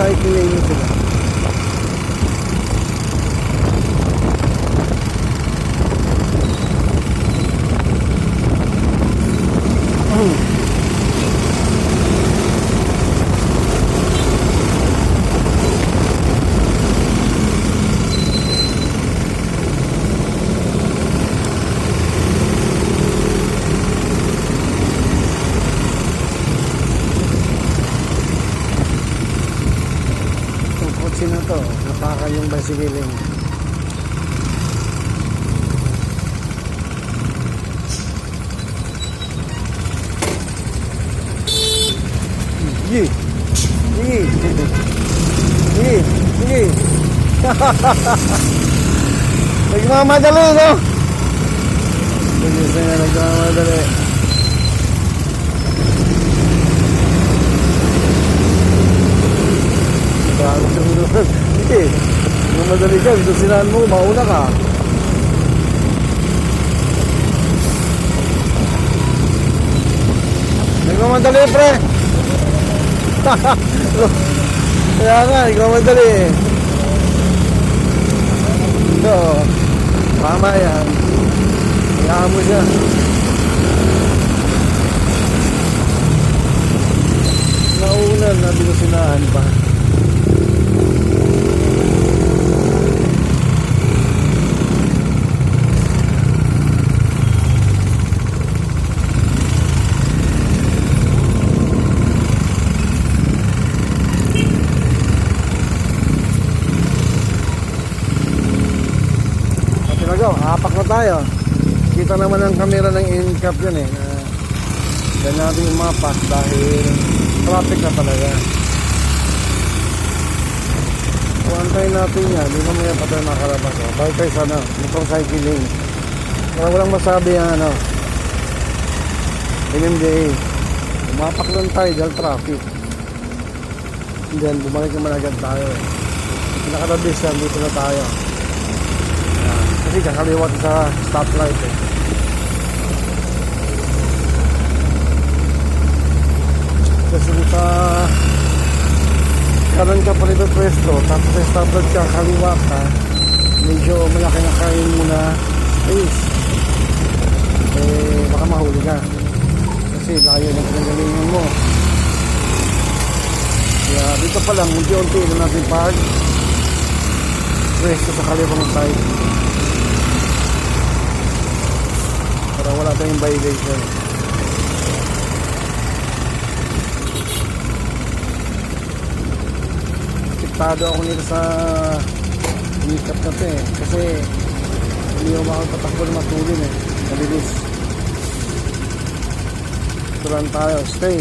cycle lane sila. Sino to? Napakan yung basikiling. Yee! Yee! Yee! Yee! Nagmamadali, no? Sige, nagmamadali. Hindi. Kung madali ka, gusto sinahan mo, mauna ka. Nagmamadali, pre. Kaya nga, nagmamadali. Ito, tama yan. Kaya mo siya. Nauna na, binusinahan pa. Apak na tayo. Kita naman ang kamera ng in-cap yun eh. Dahil natin yung mapak dahil traffic na talaga. Kung antayin natin yan, di mamaya pa tayo makalabas. Balik tayo sana, motorcycling. Kaya walang masabi yung MMDA. Mapak lang tayo dahil traffic. And then bumalik naman agad tayo. Pinakadabis yan, dito na tayo. Kasi kakaliwat sa stoplight eh. Kasi sa kanan ka pa nito pwesto, tapos sa stoplight ka, kaliwat ka, medyo malaki na kain muna space. Eh, baka mahuli ka. Kasi layo na pinagalingan mo. Kaya dito pa lang, unti-unti na natin pag pwesto sa kaliwang side. Wala tayong violation. Apektado ako nito sa in-cap na ito eh. Kasi hindi ako makakatakbo na matulin eh. Mabilis. Ito lang tayo. Stay.